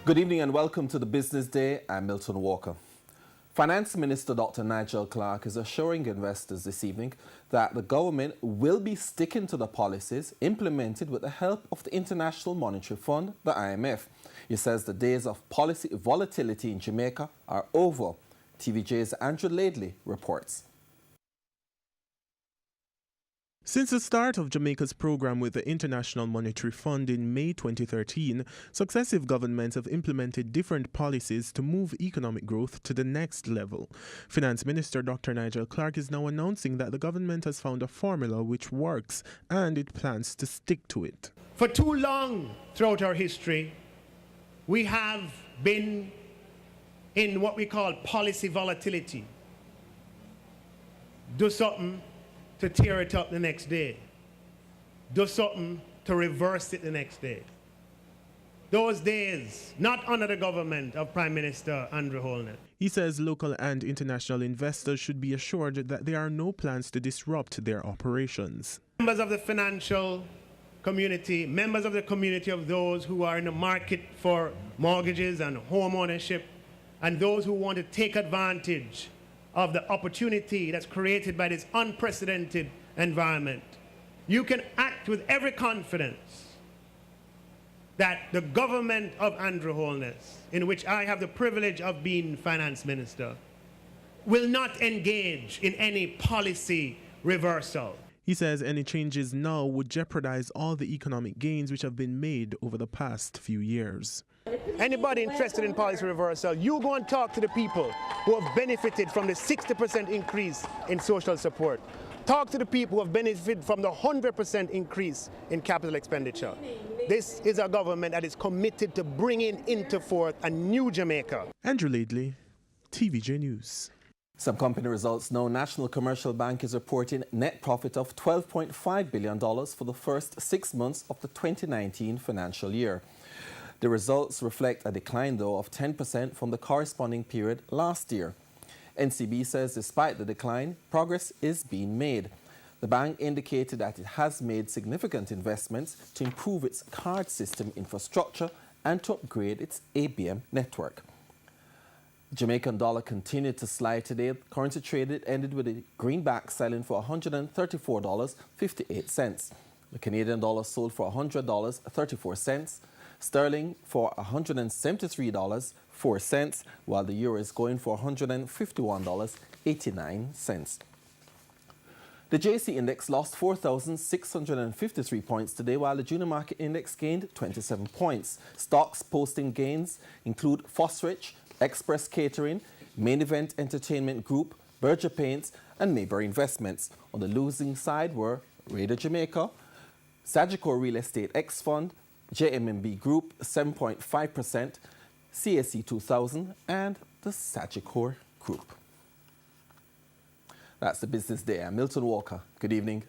Good evening and welcome to the Business Day. I'm Milton Walker. Finance Minister Dr. Nigel Clarke is assuring investors this evening that the government will be sticking to the policies implemented with the help of the International Monetary Fund, the IMF. He says the days of policy volatility in Jamaica are over. TVJ's Andrew Laidley reports. Since the start of Jamaica's program with the International Monetary Fund in May 2013, successive governments have implemented different policies to move economic growth to the next level. Finance Minister Dr. Nigel Clarke is now announcing that the government has found a formula which works and it plans to stick to it. For too long throughout our history, we have been in what we call policy volatility. Do something to tear it up the next day. Do something to reverse it the next day. Those days, not under the government of Prime Minister Andrew Holness. He says local and international investors should be assured that there are no plans to disrupt their operations. Members of the financial community, members of the community of those who are in the market for mortgages and home ownership, and those who want to take advantage of the opportunity that's created by this unprecedented environment. You can act with every confidence that the government of Andrew Holness, in which I have the privilege of being finance minister, will not engage in any policy reversal. He says any changes now would jeopardize all the economic gains which have been made over the past few years. Anybody interested in policy reversal, you go and talk to the people who have benefited from the 60% increase in social support. Talk to the people who have benefited from the 100% increase in capital expenditure. This is a government that is committed to bringing into forth a new Jamaica. Andrew Laidley, TVJ News. Some company results now. National Commercial Bank is reporting net profit of $12.5 billion for the first 6 months of the 2019 financial year. The results reflect a decline, though, of 10% from the corresponding period last year. NCB says despite the decline, progress is being made. The bank indicated that it has made significant investments to improve its card system infrastructure and to upgrade its ABM network. The Jamaican dollar continued to slide today. Currency traded ended with a greenback selling for $134.58. The Canadian dollar sold for $100.34. Sterling for $173.04, while the euro is going for $151.89. The JC index lost 4,653 points today, while the junior market index gained 27 points. Stocks posting gains include Fosrich, Express Catering, Main Event Entertainment Group, Berger Paints, and Maybury Investments. On the losing side were Raider Jamaica, Sagicor Real Estate X Fund, JMMB Group 7.5%, CSC 2000, and the Sagicor Group. That's the Business Day. I'm Milton Walker. Good evening.